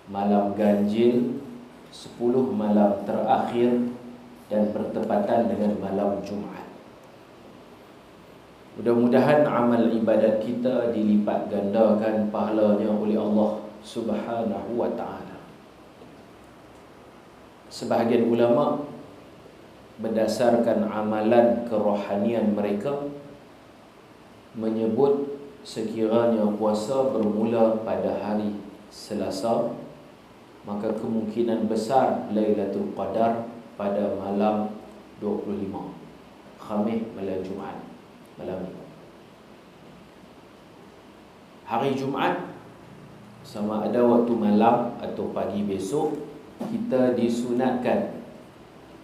malam ganjil, 10 malam terakhir, dan bertepatan dengan malam Jumaat. Mudah-mudahan amal ibadat kita dilipat gandakan pahalanya oleh Allah Subhanahu wa ta'ala. Sebahagian ulama berdasarkan amalan kerohanian mereka menyebut sekiranya puasa bermula pada hari Selasa, maka kemungkinan besar Lailatul Qadar pada malam 25, Khamis malam Jumaat, malam ni. Hari Jumaat sama ada waktu malam atau pagi besok, kita disunatkan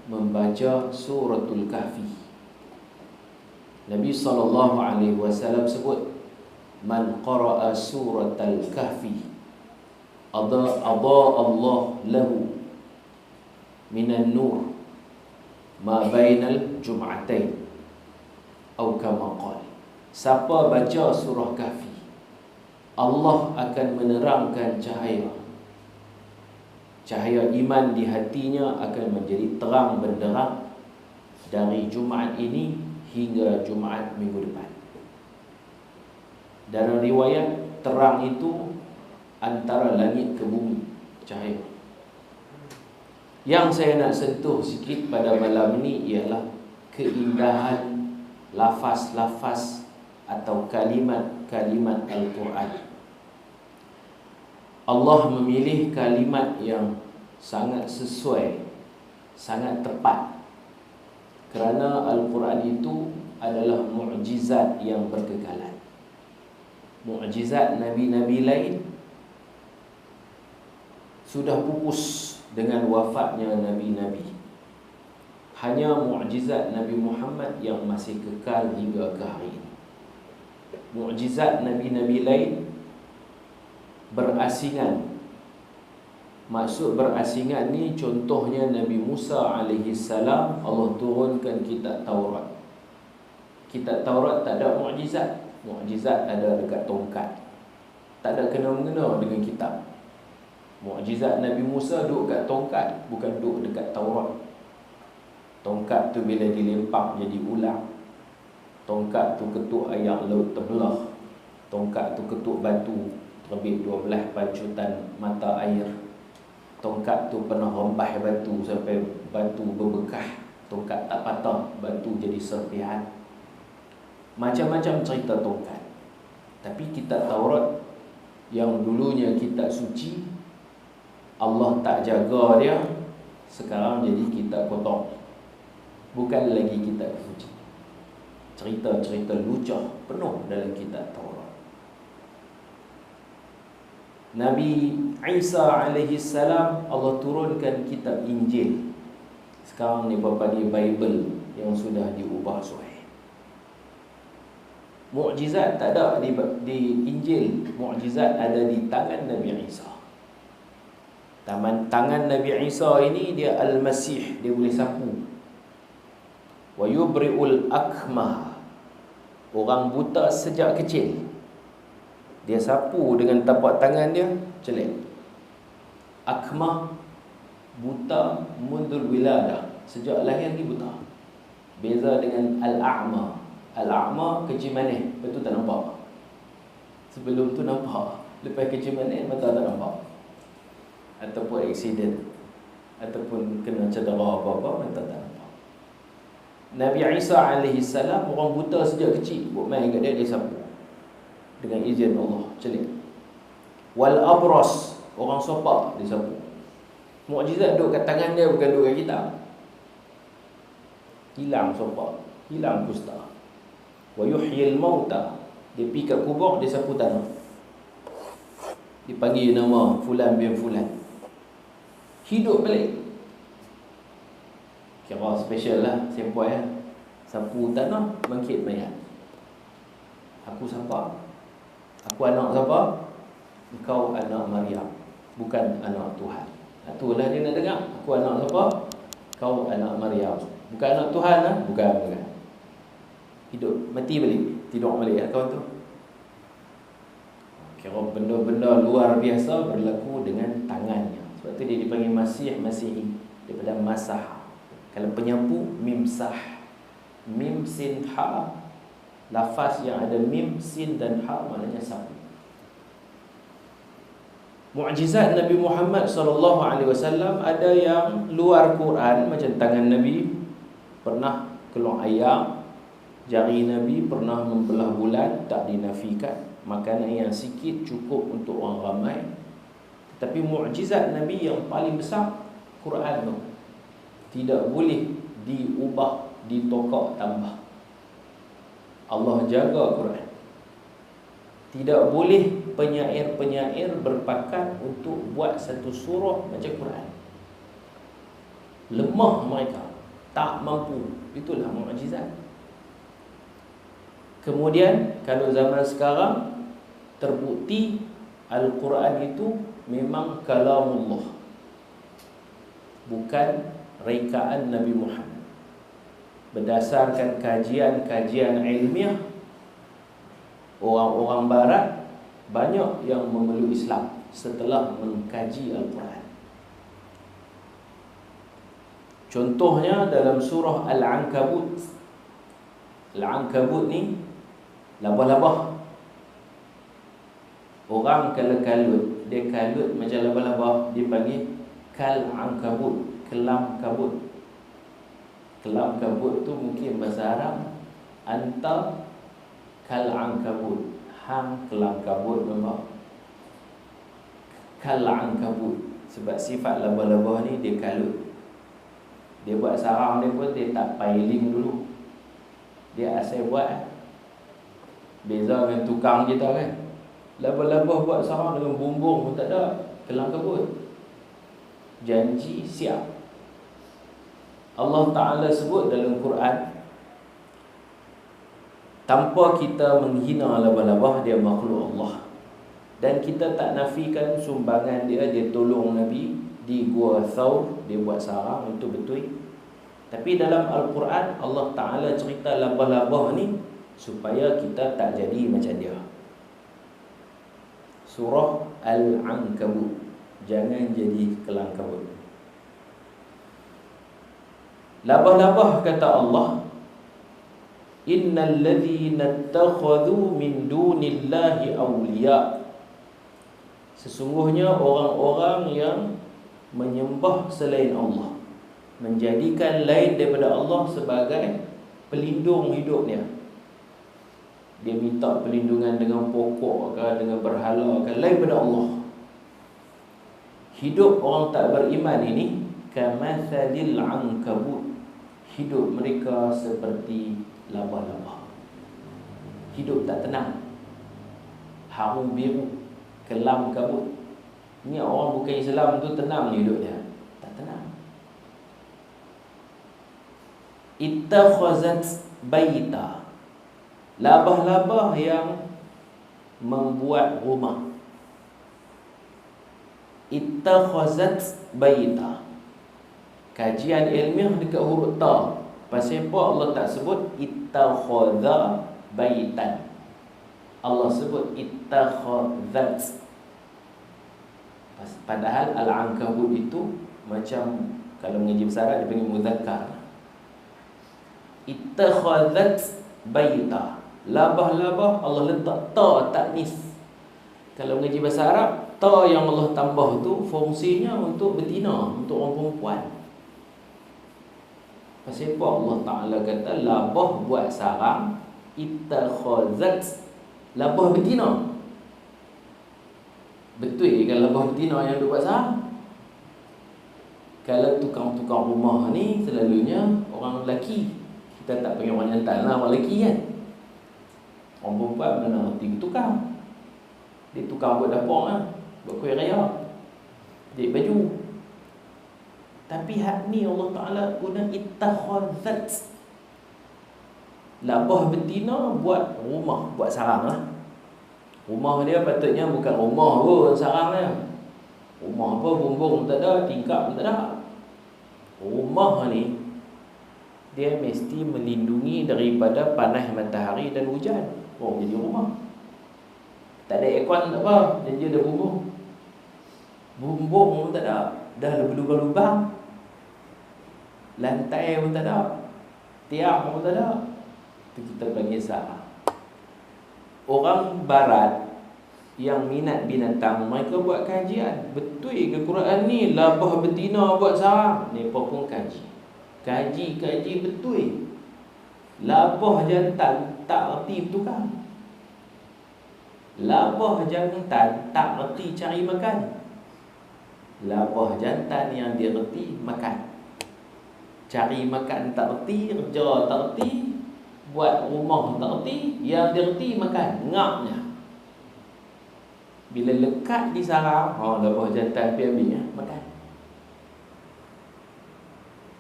membaca suratul Kahfi. Nabi SAW sebut, man qara'a suratul Kahfi adha Allah lahu minan nur ma bainal jum'atain atau kama qala. Siapa baca surah Kahfi, Allah akan menerangkan cahaya iman di hatinya akan menjadi terang benderang dari Jumaat ini hingga Jumaat minggu depan. Dalam riwayat, terang itu antara langit ke bumi, cahaya. Yang saya nak sentuh sikit pada malam ini ialah keindahan lafaz-lafaz atau kalimat-kalimat Al-Quran. Allah memilih kalimat yang sangat sesuai, sangat tepat, kerana Al-Quran itu adalah mukjizat yang berkekalan. Mukjizat Nabi-Nabi lain sudah pupus dengan wafatnya Nabi-Nabi. Hanya mukjizat Nabi Muhammad yang masih kekal hingga ke hari ini. Mukjizat Nabi-Nabi lain berasingan. Maksud berasingan ni, contohnya Nabi Musa AS, Allah turunkan kitab Taurat. Kitab Taurat tak ada mukjizat. Mukjizat ada dekat tongkat, tak ada kena-mengena dengan kitab. Mukjizat Nabi Musa duduk kat tongkat, bukan duduk dekat Taurat. Tongkat tu bila dilempak jadi ular. Tongkat tu ketuk air laut terbelah. Tongkat tu ketuk batu, terbit 12 pancutan mata air. Tongkat tu pernah rembah batu sampai batu berbekah. Tongkat tak patah, batu jadi serpihan. Macam-macam cerita tongkat. Tapi kitab Taurat yang dulunya kitab suci, Allah tak jaga dia, sekarang jadi kitab kotor. Bukan lagi kitab suci. Cerita-cerita lucah penuh dalam kitab Taurat. Nabi Isa AS, Allah turunkan kitab Injil. Sekarang ni berpanggil Bible, yang sudah diubah suai. Mukjizat tak ada di Injil. Mukjizat ada di tangan Nabi Isa. Tangan Nabi Isa ini dia Al-Masih, dia boleh sapu. Wa yubri'ul akmah, orang buta sejak kecil, dia sapu dengan tapak tangan dia, celak. Akmah, buta mundul wiladah, sejak lahir ni buta. Beza dengan Al-A'ma. Al-A'ma kecil manis, lepas tu tak nampak. Sebelum tu nampak, lepas kecil manis mata tak nampak. Ataupun aksiden, ataupun kena cedera apa-apa, mata tak nampak. Nabi Isa AS, orang buta sejak kecil, buat main kat dia, dia sapu dengan izin Allah, celik. Wal abras, orang sopak, dia sapu. Mukjizat duduk kat tangan dia, bukan duduk kat kita. Hilang sopak, hilang kusta. Wa yuhyil mauta, dia pergi kat kubur, dia sapu tanah, dipanggil nama Fulan bin Fulan, hidup balik. Kira special lah, sempoi lah. Sapu tanah, bangkit mayat. Aku siapa? Aku anak siapa? Engkau anak Maryam, bukan anak Tuhan. Itulah dia nak dengar. Aku anak siapa? Kau anak Maryam, bukan anak Tuhan lah. Bukan. Hidup, mati balik, tidur balik kawan tu. Kira benda-benda luar biasa berlaku dengan tangannya. Sebab tu dia dipanggil Masihi daripada masah. Kalau penyapu, mimsah. Mim, sin, ha. Lafaz yang ada mim, sin dan ha maknanya sapu. Mukjizat Nabi Muhammad SAW ada yang luar Quran, macam tangan Nabi pernah keluar ayam, jari Nabi pernah membelah bulan, tak dinafikan. Makanan yang sikit cukup untuk orang ramai. Tapi mukjizat Nabi yang paling besar Quran tu. Tidak boleh diubah, ditokak tambah. Allah jaga Quran. Tidak boleh penyair-penyair berpakat untuk buat satu surah macam Quran. Lemah mereka, tak mampu. Itulah mukjizat. Kemudian kalau zaman sekarang terbukti Al-Quran itu memang kalamullah, bukan rekaan Nabi Muhammad. Berdasarkan kajian-kajian ilmiah, orang-orang barat banyak yang memeluk Islam setelah mengkaji Al-Quran. Contohnya dalam surah Al-Ankabut. Al-Ankabut ni labah-labah. Orang kalau kalut, dia kalut macam labah-labah, dia panggil kal-ankabut, kelam kabut. Kelam kabut tu mungkin bahasa Arab anta kal-ankabut, hang kelam kabut memang kal-ankabut. Sebab sifat labah-labah ni dia kalut. Dia buat sarang dia pun dia tak piling dulu. Dia asal buat. Beza dengan tukang kita kan, labah-labah buat sarang dengan bumbung pun tak ada, kelam kabut. Janji siap. Allah Ta'ala sebut dalam Quran, tanpa kita menghina labah-labah, dia makhluk Allah. Dan kita tak nafikan sumbangan dia. Dia tolong Nabi di Gua Thawr, dia buat sarang, itu betul. Tapi dalam Al-Quran Allah Ta'ala cerita labah-labah ni supaya kita tak jadi macam dia. Surah Al-Ankabut, jangan jadi kelam kabut. Labah-labah kata Allah, innal ladzina ittakhadhu min dunillahi awliya. Sesungguhnya orang-orang yang menyembah selain Allah, menjadikan lain daripada Allah sebagai pelindung hidupnya. Dia minta perlindungan dengan pokok ke, dengan berhala ke, lain daripada Allah. Hidup orang tak beriman ini kamathalil ankabut. Hidup mereka seperti labah-labah. Hidup tak tenang, haru biru, kelam kabut. Ini orang bukan Islam tu tenang hidupnya? Tak tenang. Ittakhazat baita. Labah-labah yang membuat rumah. Ittakhazat baita. Kajian ilmiah dekat huruf ta. Pasal apa Allah tak sebut ittakhadha baitan? Allah sebut ittakhazat. Padahal Al-Ankabut itu macam, kalau mengaji bahasa Arab dia panggil muzakkar. Ittakhazat baita. Labah-labah Allah letak ta taknis. Kalau mengaji bahasa Arab, ta yang Allah tambah tu fungsinya untuk betina, untuk orang perempuan. Pasal apa Allah Ta'ala kata labah buat sarang, ittakhazat, labah betina. Betul kan labah betina yang dia buat sarang? Kalau tukang-tukang rumah ni selalunya orang lelaki. Kita tak panggil orang jantan lah, orang lelaki kan. Orang perempuan mana ngerti tukang. Dia tukang buat dapur lah, buat kuih raya, jahit baju. Tapi hak ni Allah Ta'ala guna ittakhazat. Labah betina buat rumah, buat sarang lah. Rumah dia patutnya bukan rumah pun sarang dia. Rumah apa, bumbung tak ada, tingkap tak ada. Rumah ni dia mesti melindungi daripada panas matahari dan hujan. Oh, jadi rumah. Tak ada aircon tak apa, dan dia dah bumbung. Bumbung pun tak ada, dah berlubang-lubang. Lantai pun tak ada, tiang pun tak ada. Itu kita panggil salah. Orang barat yang minat binatang, mereka buat kajian. Betul ke Quran ni labah betina buat sarang? Mereka pun kaji. Kaji betul. Labah jantan tak erti bertukar. Labah jantan tak erti cari makan. Labah jantan yang dia erti makan. Cari makan tak erti, kerja tak erti, buat rumah tak erti, yang dia erti makan, ngapnya. Bila lekat di sarang, labah jantan pergi ambil makan.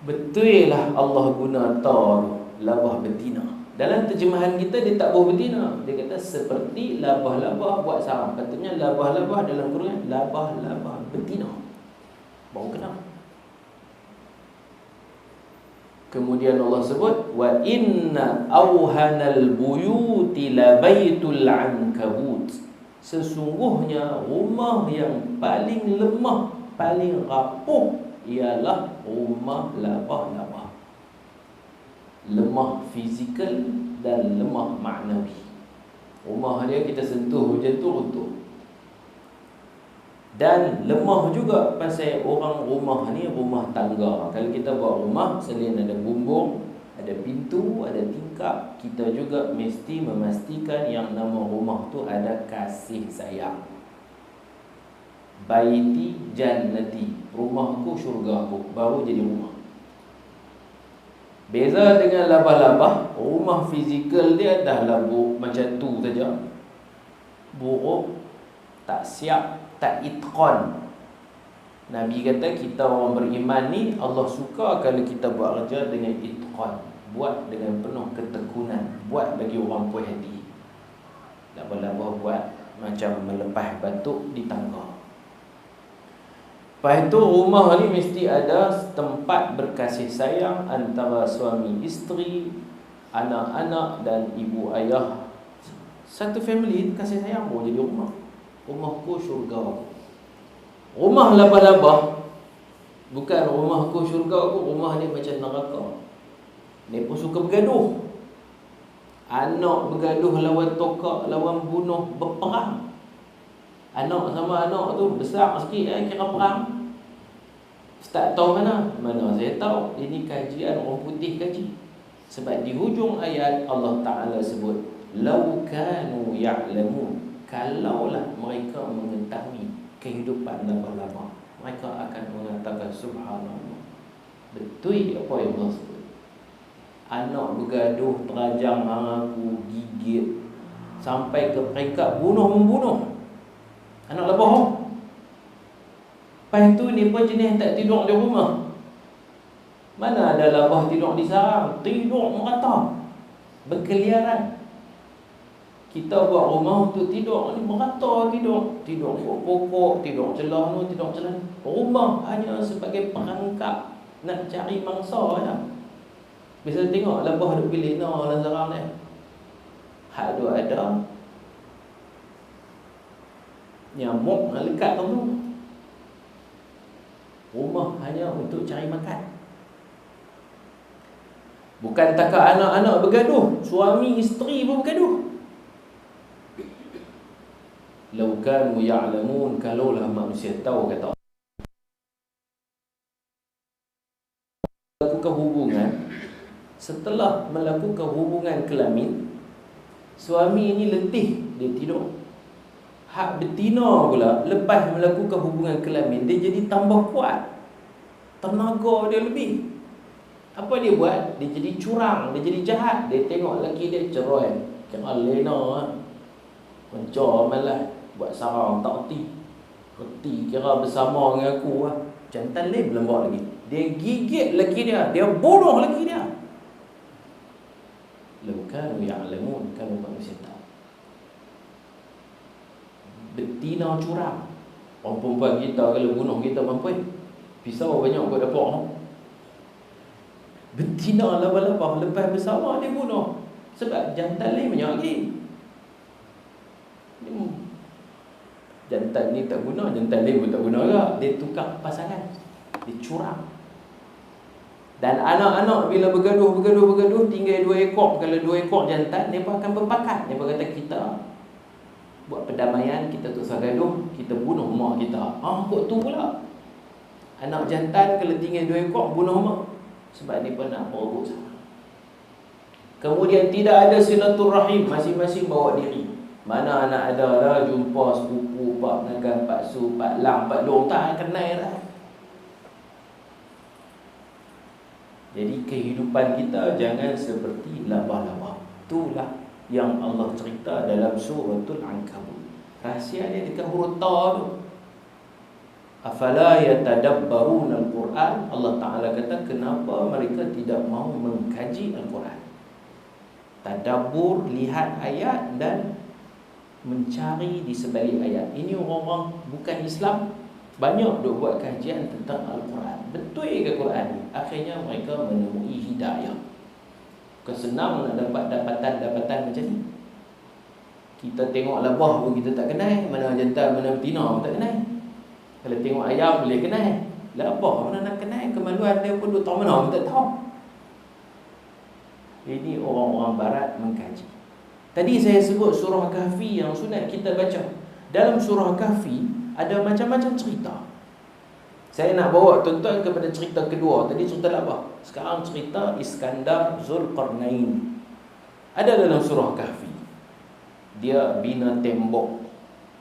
Betul lah Allah guna tar labah betina. Dalam terjemahan kita dia tak buah betina. Dia kata seperti labah-labah buat sarang. Katanya labah-labah dalam Quran labah-labah betina. Baru kenal. Kemudian Allah sebut wa inna awhanal buyuti la baitul ankabut. Sesungguhnya rumah yang paling lemah, paling rapuh ialah rumah labah-labah. Lemah fizikal dan lemah maknawi. Rumah dia kita sentuh macam tu runtuh. Dan lemah juga pasal orang rumah ni rumah tangga. Kalau kita buat rumah, selain ada bumbung, ada pintu, ada tingkap, kita juga mesti memastikan yang nama rumah tu ada kasih sayang. Baiti jannati, rumahku syurgaku, baru jadi rumah. Beza dengan labah-labah, rumah fizikal dia dah labuk macam tu saja. Buruk, tak siap, tak itqan. Nabi kata kita orang beriman ni Allah suka kalau kita buat kerja dengan itqan, buat dengan penuh ketekunan, buat bagi orang puas hati. Labah-labah buat macam melepas batuk di tangga. Lepas itu rumah ni mesti ada tempat berkasih sayang antara suami isteri, anak-anak dan ibu ayah. Satu family kasih sayang boleh jadi rumah. Rumahku syurga. Rumah labah-labah bukan rumahku syurga aku, rumah ni macam neraka. Dia pun suka bergaduh. Anak bergaduh lawan tokak, lawan bunuh, berperang. Anak sama anak tu besar sikit kira perang. Tak tahu mana saya tahu. Ini kajian orang putih kaji. Sebab di hujung ayat Allah Ta'ala sebut lau kanu ya'lamun, kalaulah mereka mengetahui kehidupan labah-labah, mereka akan mengatakan subhanallah. Betul apa yang Allah sebut. Anak bergaduh, terajang aku, gigit, sampai ke peringkat bunuh-membunuh. Anak labah. Lepas tu ni pun jenis tak tidur di rumah. Mana ada labah tidur di sarang? Tidur merata, berkeliaran. Kita buat rumah untuk tidur ni merata tidur. Tidur pokok, tidur celah ni, tidur celah ni. Rumah hanya sebagai perangkap nak cari mangsa je. Bisa tengok labah duk pilih dalam sarang ni. Hak duk ada nyamuk nak lekat tu. Rumah hanya untuk cari makan. Bukan takat anak-anak bergaduh, suami isteri pun bergaduh. Lau kanu ya'lamun, kalaulah manusia tahu, kata Allah. Melakukan hubungan, setelah melakukan hubungan kelamin, suami ini letih, dia tidur. Hak betina pula lepas melakukan hubungan kelamin, dia jadi tambah kuat, tenaga dia lebih. Apa dia buat? Dia jadi curang, dia jadi jahat. Dia tengok lelaki dia cerai, kira lena mencor malah buat sarang tak reti kira bersama dengan aku lah. Jantan lain belum buat lagi, dia gigit lelaki dia, dia bunuh lelaki dia. Lau kanu ya'lamun, kalau manusia tahu. Betina curang. Orang perempuan kita kalau bunuh kita perempuan, pisau banyak kot dapat. Betina labah-labah lepas bersama dia bunuh. Sebab jantan lain banyak lagi. jantan ni tak guna, jantan lain pun tak guna juga. Dia tukar pasangan, dia curang. Dan anak-anak bila bergaduh tinggal 2 ekor. Kalau 2 ekor jantan, mereka akan berpakat. Mereka kata kita buat perdamaian, kita tak usah gaduh, kita bunuh mak kita. Kok tu pula anak jantan kalau tinggal 2 ekor bunuh mak, sebab dia pun nak berurut sama. Kemudian tidak ada silaturahim, masing-masing bawa diri. Mana anak ada lah jumpa sepupu, pak nagan, pak su, pak lang, pak dong, tak kenal lah. Jadi kehidupan kita jangan seperti labah-labah. Itulah yang Allah cerita dalam suratul Ankabut. Rahsia dia dekat huruf ta tu. Afala yatadabbaruna al-Quran. Allah Ta'ala kata, kenapa mereka tidak mau mengkaji Al-Quran? Tadabbur, lihat ayat dan mencari di sebalik ayat. Ini orang-orang bukan Islam banyak duk buat kajian tentang Al-Quran. Betul ke Quran ni? Akhirnya mereka menemui hidayah. Bukan senang nak dapat dapatan macam ni. Kita tengok labah pun kita tak kenal, mana jantan, mana betina pun tak kenal. Kalau tengok ayam boleh kenal, labah mana nak kenal, kemaluan dia pun duk tahu mana pun tak tahu. Ini orang-orang barat mengkaji. Tadi saya sebut surah Kahfi yang sunat kita baca. Dalam surah Kahfi ada macam-macam cerita. Saya nak bawa tuan-tuan kepada cerita kedua. Tadi cerita labah, sekarang cerita Iskandar Zulkarnain. Ada dalam surah Kahfi. Dia bina tembok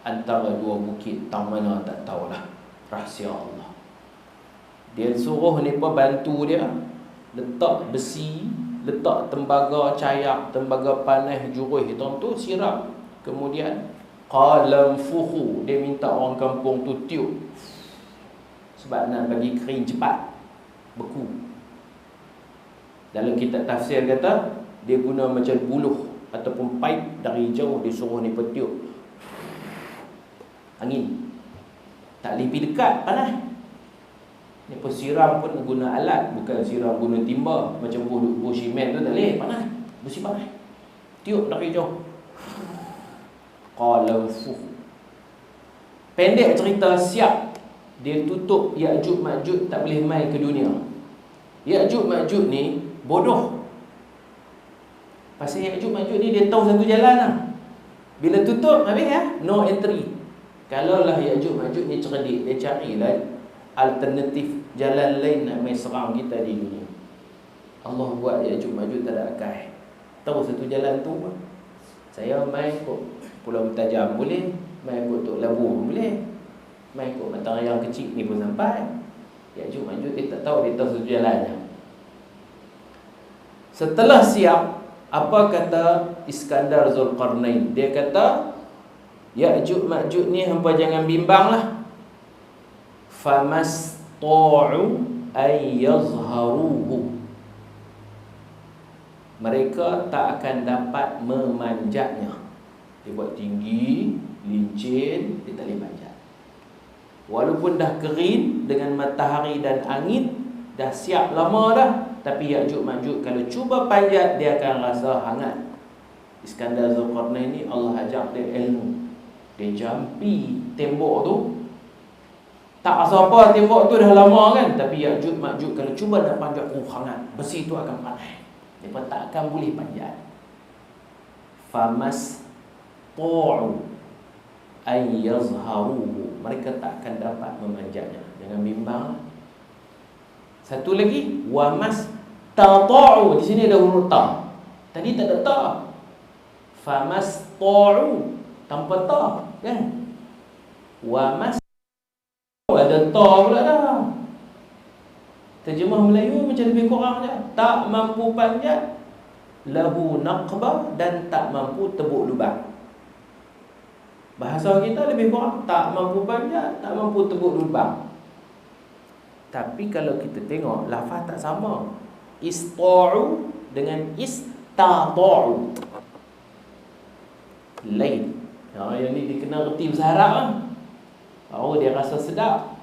antara 2 bukit, tang mana tak tahulah, rahsia Allah. Dia suruh mereka bantu dia letak besi, letak tembaga cayak, tembaga panas juruh hitam tu siram. Kemudian qalam fuhu, dia minta orang kampung tu tiup, sebab nak bagi kering cepat, beku. Dalam kitab tafsir kata dia guna macam buluh ataupun pipe, dari jauh dia suruh ni petiup angin, tak boleh pergi dekat, panas. Ni siram pun guna alat, bukan siram guna timba macam buh simen tu, tak boleh, panas, besi panas, tiup dari jauh. Qalam fuh. Pendek cerita, siap dia tutup Ya'juj Ma'juj, tak boleh mai ke dunia. Ya'juj Ma'juj ni bodoh. Pasal Ya'juj Ma'juj ni dia tahu satu jalan lah. Bila tutup habis ya, no entry. Kalaulah Ya'juj Ma'juj ni cerdik, dia carilah alternatif jalan lain nak mai serang kita di dunia. Allah buat Ya'juj Ma'juj tak ada akal. Tahu satu jalan tu apa? Saya mai kok Pulau Tajam boleh, mai kok Tok Labu boleh, mai kok Matang yang kecil ni pun sampai. Ya'juj Ma'juj dia tak tahu, dia tahu satu jalannya. Setelah siap, apa kata Iskandar Zulkarnain? Dia kata, Ya'juj Ma'juj ni hampa jangan bimbanglah. Famasta'u ay yazharuhu. Mereka tak akan dapat memanjatnya. Dia buat tinggi, licin, dia tak boleh manjat. Walaupun dah kering dengan matahari dan angin, dah siap lama dah, tapi Ya'juj Ma'juj kalau cuba panjat, dia akan rasa hangat. Iskandar Zulkarnain ni Allah ajak dia ilmu. Dia jampi tembok tu, tak rasa apa, tembok tu dah lama kan, tapi Ya'juj Ma'juj kalau cuba nak panjat, hangat, besi tu akan panas, dia pun tak akan boleh panjat. Famas ta'u ay yazharuhu, mereka tak akan dapat memanjatnya. Jangan bimbang. Satu lagi, wa mas tata'u, di sini ada huruf ta. Tadi tak ada ta. Famas ta'u tanpa ta kan. Wa mas ada ta pula dah. Terjemah Melayu macam lebih kurang je. Tak mampu panjat, lahu naqbah, dan tak mampu tebuk lubang. Bahasa kita lebih kurang, tak mampu panjat, tak mampu tebuk lubang. Tapi kalau kita tengok, lafaz tak sama. Ista'u dengan istata'u. Lain. Yang ni dikenal reti bahasa Arab kan? Oh, dia rasa sedap.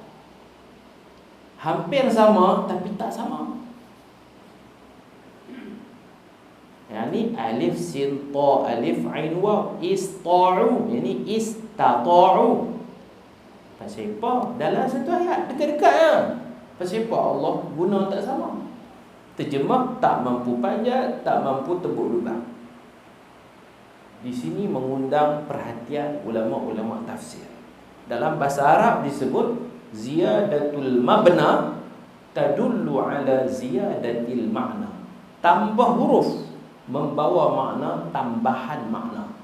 Hampir sama, tapi tak sama. Yang ni alif sin ta, alif ain waw, ista'u. Yang ni istata'u. Pasal apa? Dalam satu ayat dekat-dekat je. Pasal apa Allah guna tak sama. Terjemah tak mampu panjat, tak mampu tebuk lubang. Di sini mengundang perhatian ulama-ulama tafsir. Dalam bahasa Arab disebut ziyadatul mabna tadullu ala ziyadatil makna. Tambah huruf membawa makna tambahan makna.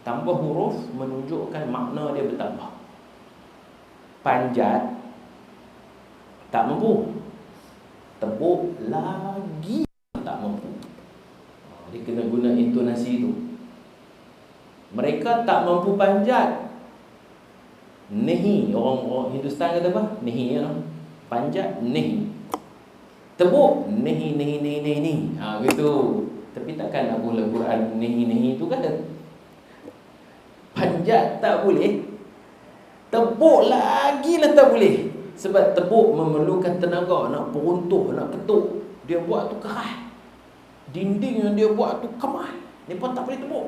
Tambah huruf menunjukkan makna dia bertambah. Panjat tak mampu, tebuk lagi tak mampu. Dia kena guna intonasi itu. Mereka tak mampu panjat. Nehi, orang Hindustan kata apa? Nehi ya. Panjat nehi. Tebuk nehi. Gitu. Tapi takkan nak pula Quran nehi itu kan. Panjat tak boleh. Tebuk lagi lah tak boleh. Sebab tebuk memerlukan tenaga. Nak peruntuh, nak ketuk. Dia buat tu keras. Dinding yang dia buat tu kemas. Dia pun tak boleh tebuk.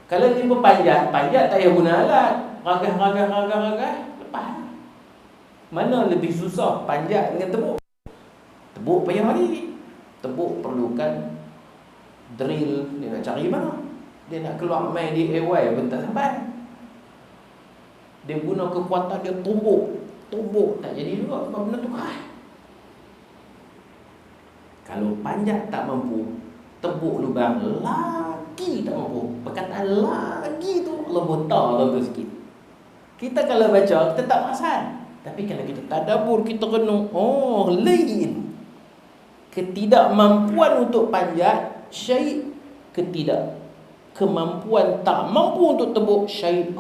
Kalau dia panjat tak payah guna alat. Ragah. Lepas. Mana lebih susah, panjat dengan tebuk? Tebuk payah lagi. Tebuk perlukan drill. Dia nak cari mana? Dia nak keluar main di AY pun tak sampai. Dia guna kekuatan dia tumbuk tak jadi juga sebab benda tu keras. Kalau panjat tak mampu, tebuk lubang lagi tak mampu. Perkataan lagi tu Allah buta tu sikit. Kita kalau baca kita tak perasan, tapi kalau kita tadabbur kita kena lain. Ketidakmampuan untuk panjat syai', kemampuan tak mampu untuk tebuk syai'.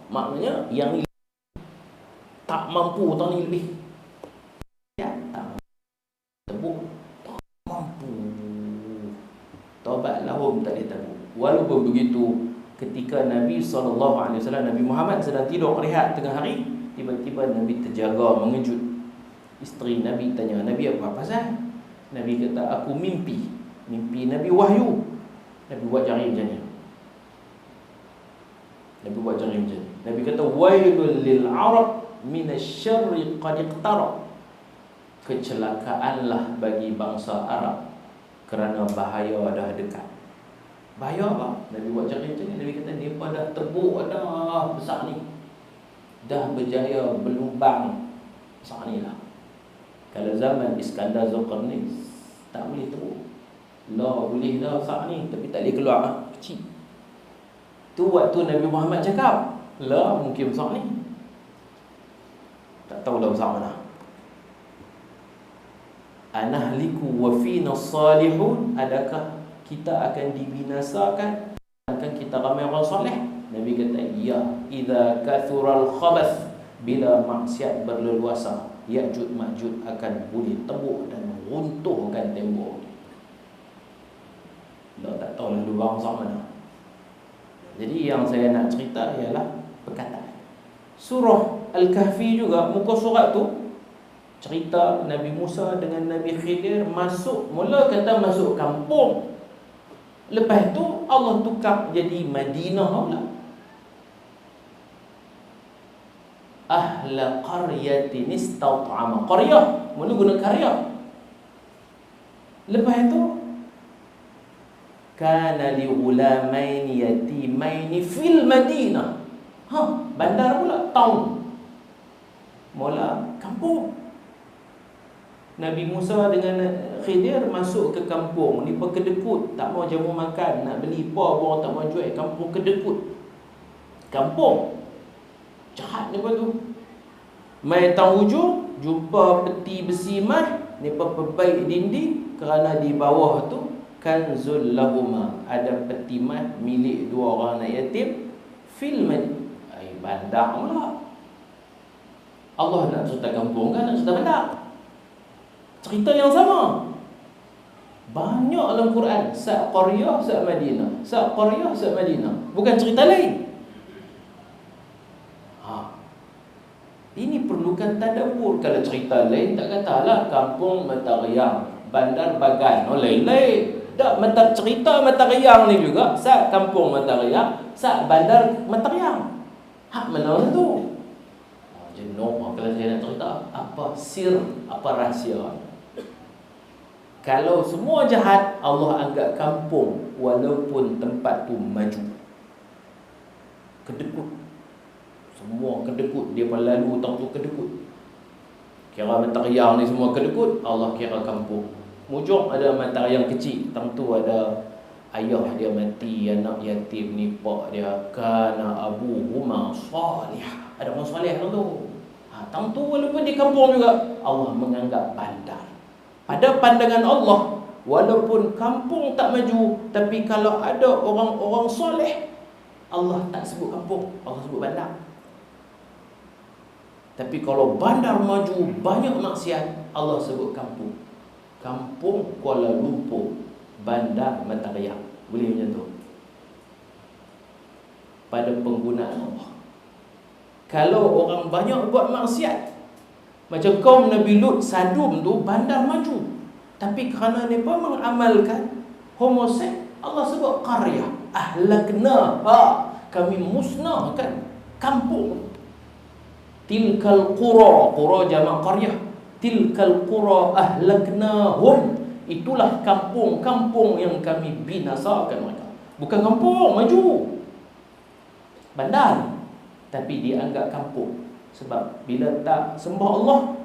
Maknanya yang tak mampu tak ni lebih. Ya, tak mampu. Tebuk tak mampu. Taubat lahum tak ditebuk. Walaupun begitu, ketika Nabi SAW, Nabi Muhammad sedang tidur rehat tengah hari, tiba-tiba Nabi terjaga mengejut. Isteri Nabi tanya, Nabi apa pasal? Nabi kata, aku mimpi Nabi wahyu. Nabi buat jari macam ni. Nabi kata wailul lil arab minasyarri qad iqtarab. Kecelakaanlah bagi bangsa Arab kerana bahaya dah dekat. Bahaya apa? Nabi buat jari macam ni. Nabi kata depa dah tebuk dah besar ni. Dah berjaya berlubang besar ni lah. Kalau zaman Iskandar Zulkarnain tak boleh tebuk. Boleh dah besar ni tapi tak boleh keluar kecil. Tu waktu Nabi Muhammad cakap, mungkin besar ni. Tak tahulah besar mana. Anahliku wa fina salihun. Adakah kita akan dibinasakan? Akan kita ramai orang soleh? Nabi kata, ya. Idza kathural khabath. Bila maksiat berleluasa, Ya'jud Ma'jud akan boleh tebuk dan runtuhkan tembok. Tak tahulah lubang besar mana. Jadi yang saya nak cerita ialah perkataan. Surah Al-Kahfi juga, muka surat tu cerita Nabi Musa dengan Nabi Khidir mula kata masuk kampung. Lepas tu Allah tukar jadi Madinah pula. Ahla qaryatin istat'ama. Qaryah, mula guna qaryah. Lepas tu kana li ghulamaini yatimaini fil Madinah. Bandar pula, town. Mula kampung. Nabi Musa dengan Khidir masuk ke kampung. Ni kedekut, tak mau jamu makan, nak beli apa pun tak mau jual. Kampung kedekut. Kampung jahat ni tu. Mai tang hujung jumpa peti besi mah, ni perbaik dinding kerana di bawah tu kanzul lahuma, ada peti mah milik dua orang anak yatim fil bandar pula. Allah nak cerita kampung kan, nak cerita bandar. Cerita yang sama. Banyak dalam Quran, sa qaryah sa Madinah, sa qaryah sa Madinah. Bukan cerita lain. Ini perlukan tadabbur. Kalau cerita lain tak katalah kampung Matariang, bandar Bagan, lain-lain. Tak, cerita Matariang ni juga, sa kampung Matariang, sa bandar Matariang. Hak mana tu? jenuh kalau saya nak cerita apa sir, apa rahsia. Kalau semua jahat, Allah anggap kampung walaupun tempat tu maju. Kedekut. Semua kedekut, dia pun lalu tang tu kedekut. Kira matahari ni semua kedekut, Allah kira kampung. Mujur ada matahari kecil, tang tu ada ayah dia mati, anak yatim ni pak dia, kana abuhuma salih. Ada orang soleh tang tu. Tang tu walaupun di kampung juga, Allah menganggap bandar. Pada pandangan Allah, walaupun kampung tak maju, tapi kalau ada orang-orang soleh, Allah tak sebut kampung, Allah sebut bandar. Tapi kalau bandar maju banyak maksiat, Allah sebut kampung. Kampung Kuala Lumpur, bandar Matahari. Boleh macam tu. Pada penggunaan Allah. Kalau orang banyak buat maksiat, macam kaum Nabi Lut, Sadum tu bandar maju. Tapi kerana mereka mengamalkan homoseks, Allah sebut qaryah. Ahlakna, kami musnahkan kampung. Tilkal qura, qura jamak qaryah. Tilkal qura ahlaknahum. Itulah kampung-kampung yang kami binasakan mereka. Bukan kampung maju, bandar. Tapi dianggap kampung. Sebab bila tak sembah Allah,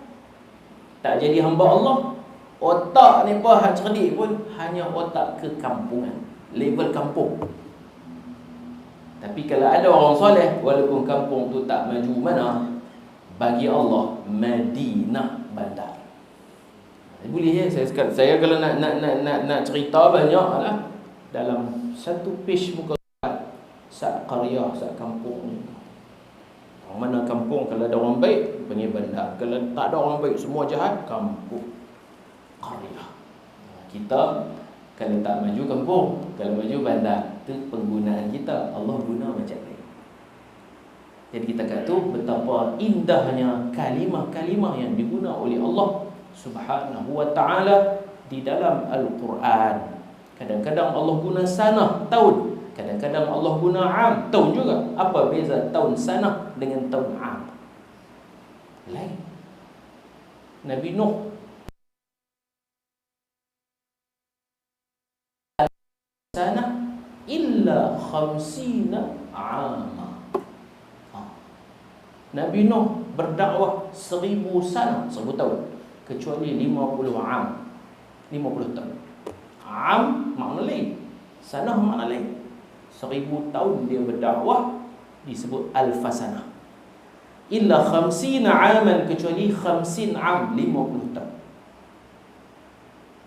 tak jadi hamba Allah, otak ni pun hak cerdik pun hanya otak kekampungan, level kampung. Tapi kalau ada orang soleh, walaupun kampung tu tak maju mana, bagi Allah Madinah bandar. Boleh ya, saya kalau nak cerita banyak lah. Dalam satu page muka sat qaryah, sat kampung ni. Mana kampung kalau ada orang baik panggil bandar, kalau tak ada orang baik semua jahat, kampung qaryah. Kita kalau tak maju kampung, kalau maju bandar. Itu penggunaan kita. Allah guna macam ni. Jadi kita kata tu betapa indahnya kalimah-kalimah yang diguna oleh Allah Subhanahu wa ta'ala di dalam Al-Quran. Kadang-kadang Allah guna sanah, tahun. Kadang-kadang Allah guna am, tahun juga. Apa beza tahun sanah dengan tahun am? Lain. Nabi Nuh sanah illa khamsina ama. Nabi Nuh berdakwah 1000 sanah, 1000 tahun, kecuali 50 am, 50 tahun. Am makna lain, sanah makna lain. 1000 tahun dia berdakwah disebut alfasanah. Illa khamsina aman, kecuali 50 am, 50 tahun.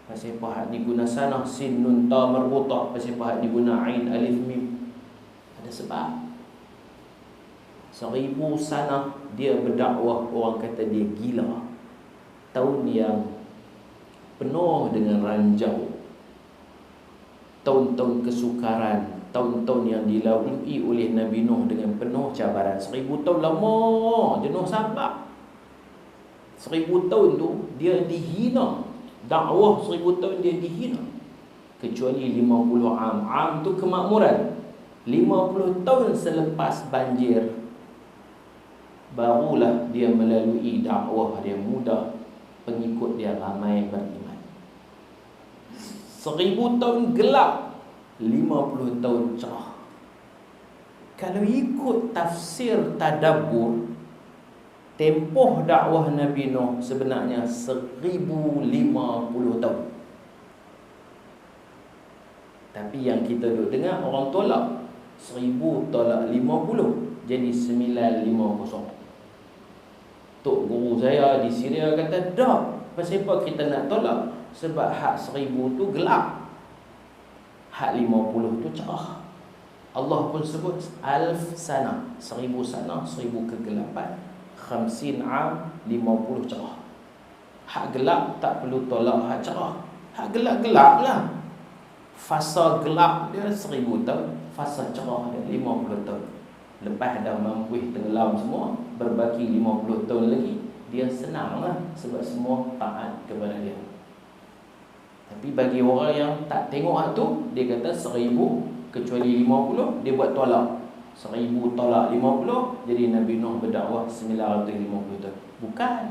Pasal pahat diguna sanah sin nun ta marbutah, pasal pahat diguna ain alif mim. Ada sebab. 1000 sanah dia berdakwah, orang kata dia gila. Tahun yang penuh dengan ranjau, tahun-tahun kesukaran, tahun-tahun yang dilalui oleh Nabi Nuh dengan penuh cabaran. 1000 tahun lama, jenuh sabar. 1000 tahun tu dia dihina. Dakwah 1000 tahun dia dihina. Kecuali 50 am. Am tu kemakmuran. 50 tahun selepas banjir, barulah dia melalui dakwah dia mudah, pengikut dia ramai beriman. 1000 tahun gelap, 50 tahun cerah. Kalau ikut tafsir tadabbur, tempoh dakwah Nabi Nuh sebenarnya 1050 tahun. Tapi yang kita duk dengar orang tolak 1000 tolak 50, jadi 950. Tok guru saya di Syria kata, dah, pasal apa kita nak tolak? Sebab hak 1000 tu gelap, hak 50 tu cerah. Allah pun sebut alf sana, 1000 sana, 1000 kegelapan. 50 am, 50 cerah. Hak gelap tak perlu tolak hak cerah. Hak gelap-gelap lah. Fasa gelap dia 1000 tahun, fasa cerah dia 50 tahun. Lepas dah mampu tenggelam semua, berbaki 50 tahun lagi, dia senang lah, sebab semua taat kepada dia. Tapi bagi orang yang tak tengok hak tu, dia kata 1000 kecuali 50, dia buat tolak. 1000 tolak 50, jadi Nabi Nuh berdakwah 950 tahun. Bukan.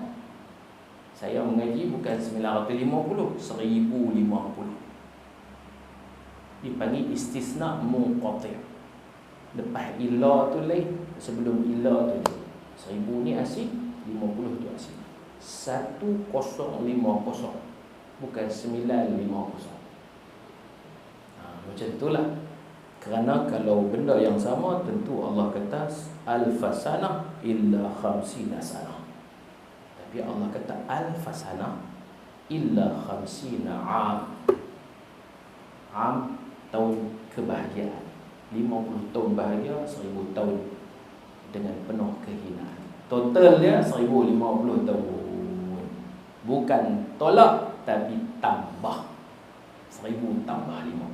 Saya mengaji bukan 950, 1050. Dipanggil istisna munqati'. Lepas illa tu lain, sebelum illa tu lain. 1000 ni asing, 50 tu asing. 1050, bukan 950. Macam itulah. Kerana kalau benda yang sama, tentu Allah kata alfasana illa khamsina sana. Tapi Allah kata alfasana illa khamsina am. Am, tahun kebahagiaan. 50 tahun bahagia, 1000 tahun dengan penuh kehinaan. Total dia 1050 tahun. Bukan tolak, tapi tambah. 1000 tambah 50.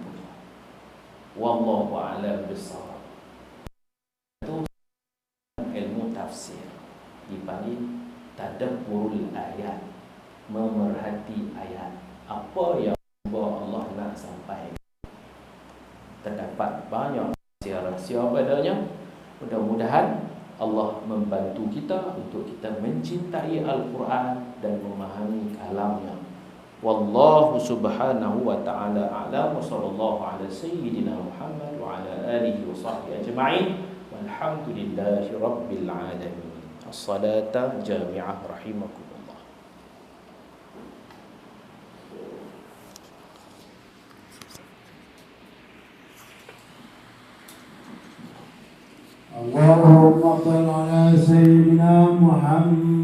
Wallahu a'lam bissawab. Itu ilmu tafsir, dipanggil tadabburul ayat, memerhati ayat. Apa yang Allah nak sampaikan. Terdapat banyak rahsia-rahsia padanya. Mudah-mudahan Allah membantu kita untuk kita mencintai Al-Quran dan memahami kalamnya. Wallahu subhanahu wa ta'ala a'lam. Wa sallallahu ala sayyidina Muhammad wa ala alihi wa sahbihi ajma'in. Walhamdulillahi rabbil alamin. As-salata jami'ah rahimakumullah. Allahumma salli ala sayyidina Muhammad